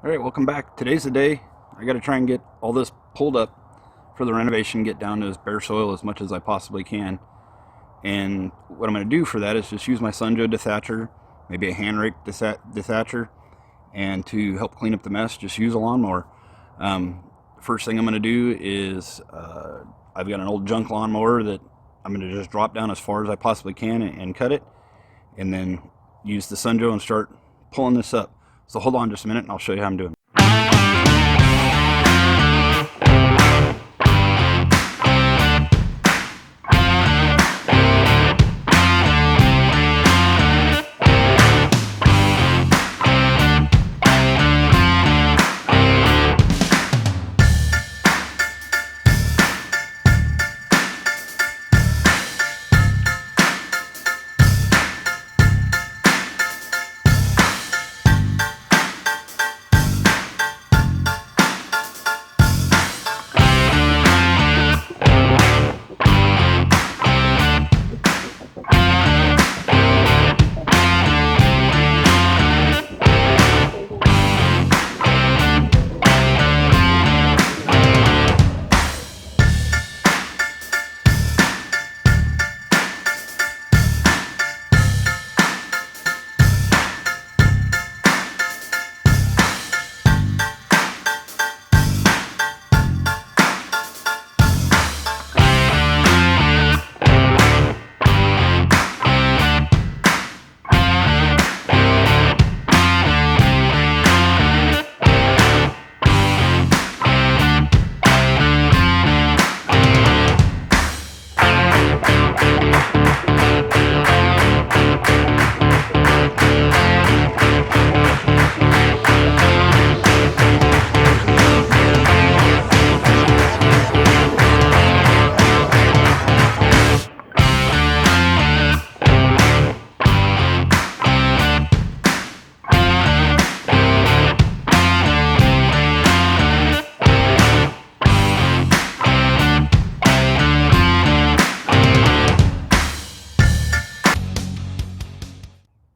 Alright, welcome back. Today's the day. I got to try and get all this pulled up for the renovation, get down to as bare soil as much as I possibly can. And what I'm going to do for that is just use my Sunjo dethatcher, maybe a hand rake dethatcher, and to help clean up the mess, just use a lawnmower. First thing I'm going to do is I've got an old junk lawnmower that I'm going to just drop down as far as I possibly can and cut it, and then use the Sunjo and start pulling this up. So hold on just a minute and I'll show you how I'm doing.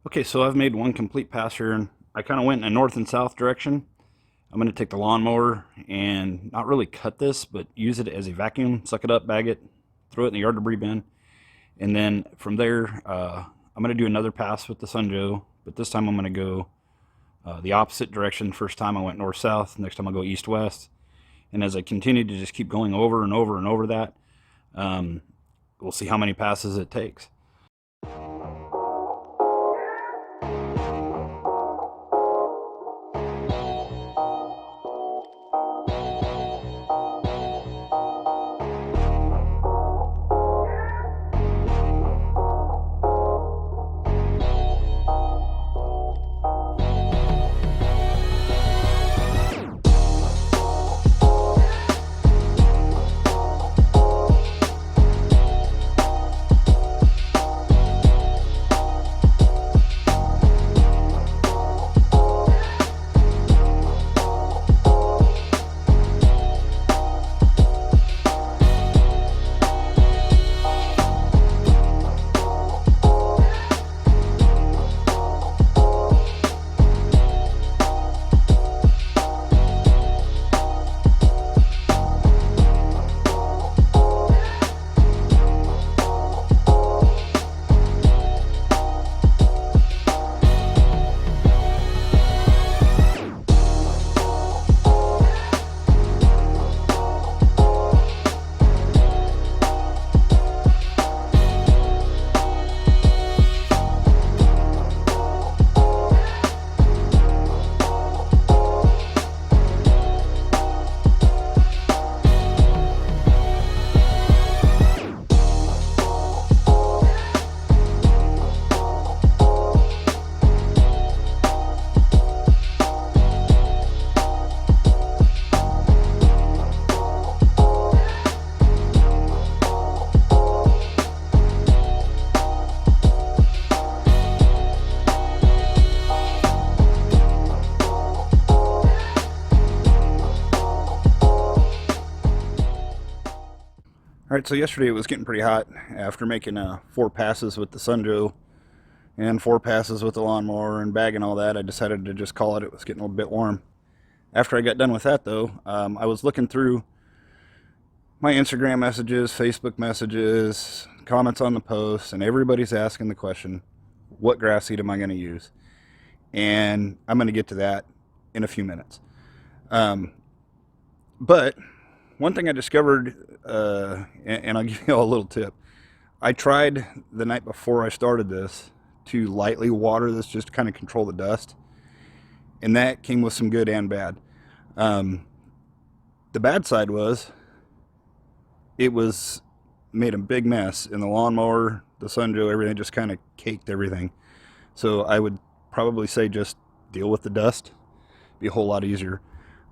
Okay, so I've made one complete pass here, and I kind of went in a north and south direction. I'm going to take the lawnmower and not really cut this, but use it as a vacuum, suck it up, bag it, throw it in the yard debris bin. And then from there, I'm going to do another pass with the Sunjo, but this time I'm going to go the opposite direction. First time I went north-south, next time I'll go east-west. And as I continue to just keep going over and over and over that, we'll see how many passes it takes. Alright, so yesterday it was getting pretty hot. After making 4 passes with the Sunjo and 4 passes with the lawnmower and bagging all that, I decided to just call it. It was getting a little bit warm. After I got done with that, though, I was looking through my Instagram messages, Facebook messages, comments on the posts, and everybody's asking the question, what grass seed am I going to use? And I'm going to get to that in a few minutes. But one thing I discovered, and I'll give you all a little tip. I tried the night before I started this to lightly water this just to kind of control the dust. And that came with some good and bad. The bad side was it was made a big mess in the lawnmower, the Sunjo, everything just kind of caked everything. So I would probably say just deal with the dust. Be a whole lot easier.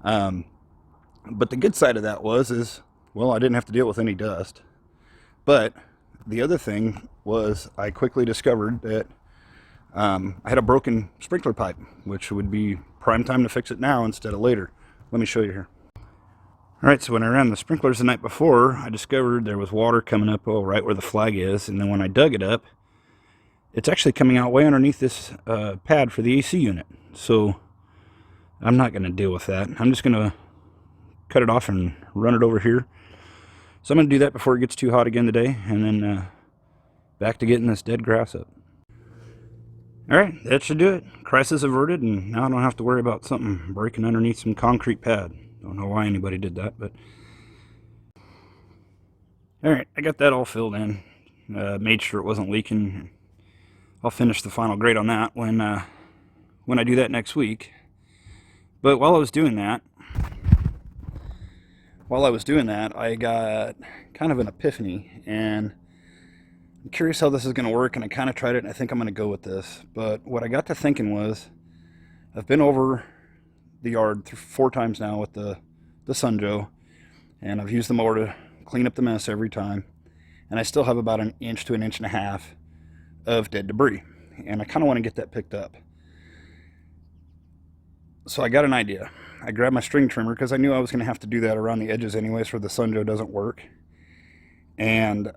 But the good side of that is, well, I didn't have to deal with any dust. But the other thing was I quickly discovered that I had a broken sprinkler pipe, which would be prime time to fix it now instead of later. Let me show you here. Alright, so when I ran the sprinklers the night before, I discovered there was water coming up right where the flag is, and then when I dug it up, it's actually coming out way underneath this pad for the AC unit. So I'm not going to deal with that. I'm just going to cut it off and run it over here. So I'm going to do that before it gets too hot again today, and then back to getting this dead grass up. Alright, that should do it. Crisis averted, and now I don't have to worry about something breaking underneath some concrete pad. Don't know why anybody did that, but... Alright, I got that all filled in. Made sure it wasn't leaking. I'll finish the final grade on that when I do that next week. But while I was doing that, I got kind of an epiphany, and I'm curious how this is going to work, and I kind of tried it, and I think I'm going to go with this. But what I got to thinking was, I've been over the yard 4 times now with the Sunjo, and I've used the mower to clean up the mess every time, and I still have about 1 inch to 1.5 inches of dead debris, and I kind of want to get that picked up. So I got an idea. I grabbed my string trimmer because I knew I was going to have to do that around the edges anyways, where the Sunjo doesn't work. And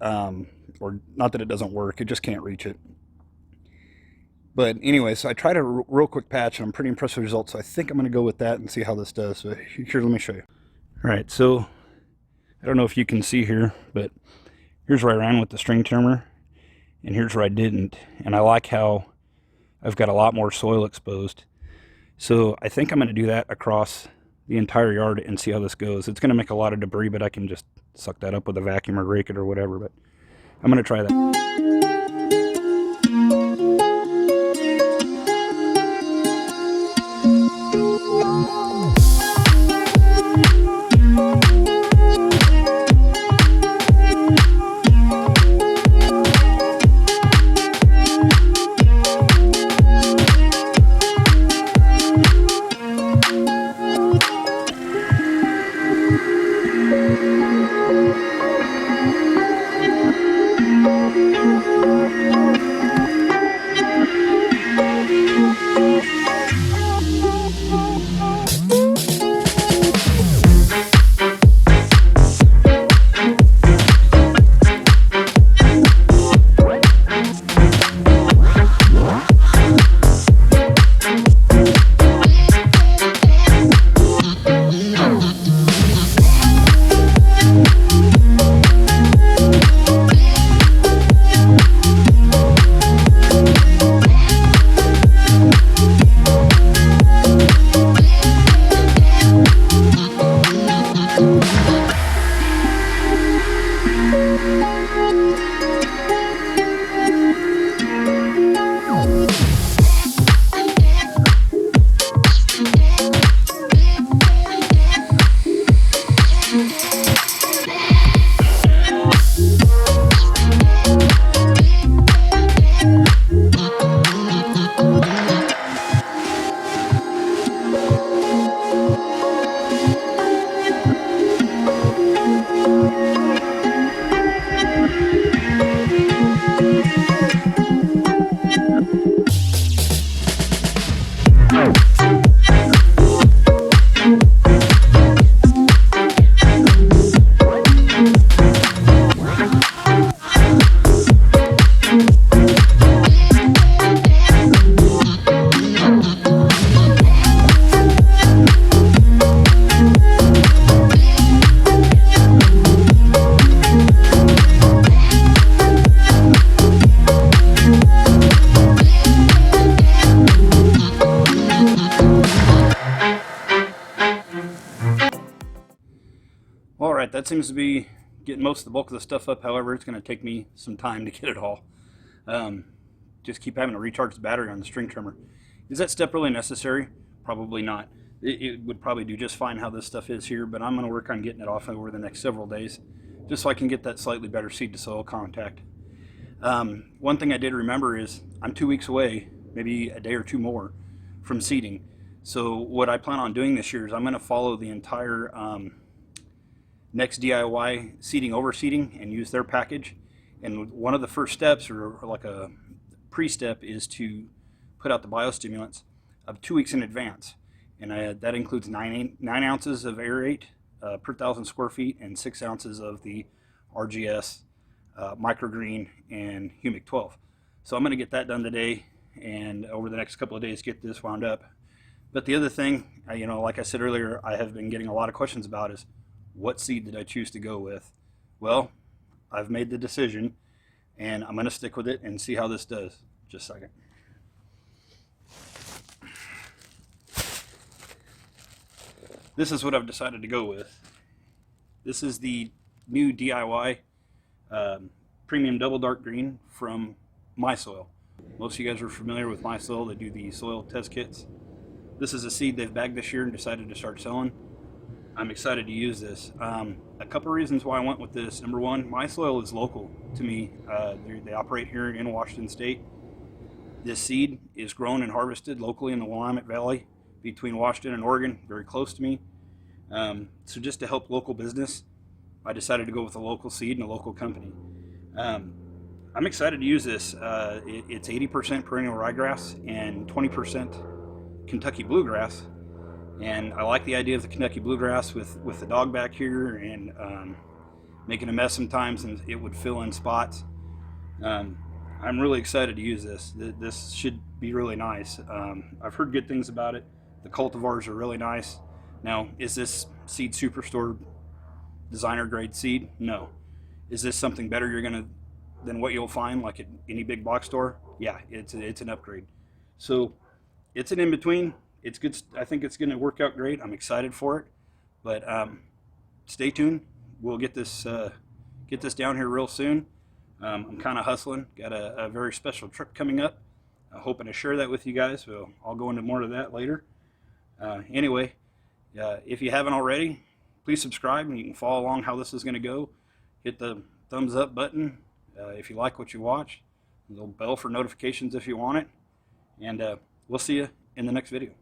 or not that it doesn't work, it just can't reach it. But anyway, so I tried a real quick patch, and I'm pretty impressed with the results, so I think I'm going to go with that and see how this does. So here, let me show you. Alright, so I don't know if you can see here, but here's where I ran with the string trimmer, and here's where I didn't. And I like how I've got a lot more soil exposed. So I think I'm going to do that across the entire yard and see how this goes. It's going to make a lot of debris, but I can just suck that up with a vacuum or rake it or whatever. But I'm going to try that. Alright, that seems to be getting most of the bulk of the stuff up. However, it's going to take me some time to get it all. Just keep having to recharge the battery on the string trimmer. Is that step really necessary? Probably not. It would probably do just fine how this stuff is here, but I'm going to work on getting it off over the next several days, just so I can get that slightly better seed to soil contact. One thing I did remember is I'm 2 weeks away, maybe a day or two more, from seeding. So what I plan on doing this year is I'm going to follow the entire Next DIY seeding overseeding and use their package. And one of the first steps, or like a pre-step, is to put out the biostimulants of 2 weeks in advance. And that includes 9 ounces of aerate per 1,000 square feet and 6 ounces of the RGS, microgreen, and humic 12. So I'm going to get that done today, and over the next couple of days get this wound up. But the other thing, like I said earlier, I have been getting a lot of questions about is, what seed did I choose to go with? Well, I've made the decision, and I'm going to stick with it and see how this does. Just a second. This is what I've decided to go with. This is the new DIY premium double dark green from MySoil. Most of you guys are familiar with MySoil. They do the soil test kits. This is a seed they've bagged this year and decided to start selling. I'm excited to use this. A couple reasons why I went with this. Number one, MySoil is local to me. They operate here in Washington State. This seed is grown and harvested locally in the Willamette Valley between Washington and Oregon, very close to me. So just to help local business, I decided to go with a local seed and a local company. I'm excited to use this. It's 80% perennial ryegrass and 20% Kentucky bluegrass. And I like the idea of the Kentucky bluegrass with the dog back here and making a mess sometimes, and it would fill in spots. I'm really excited to use this. This should be really nice. I've heard good things about it. The cultivars are really nice. Now, is this Seed Superstore designer grade seed? No. Is this something better than what you'll find like at any big box store? Yeah, it's an upgrade. So it's an in-between. It's good. I think it's going to work out great. I'm excited for it, but stay tuned. We'll get this down here real soon. I'm kind of hustling. Got a very special trip coming up. I'm hoping to share that with you guys. So I'll go into more of that later. Anyway, if you haven't already, please subscribe and you can follow along how this is going to go. Hit the thumbs up button if you like what you watch. The little bell for notifications if you want it. And we'll see you in the next video.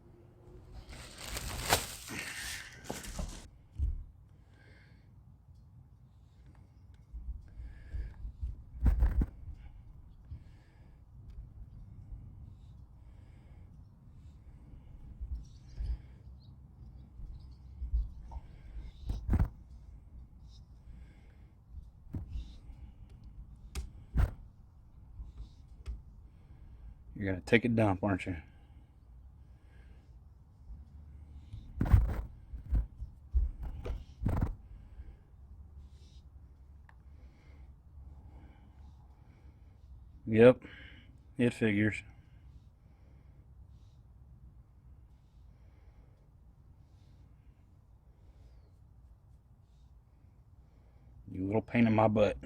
You're going to take a dump, aren't you? Yep, it figures. You little pain in my butt.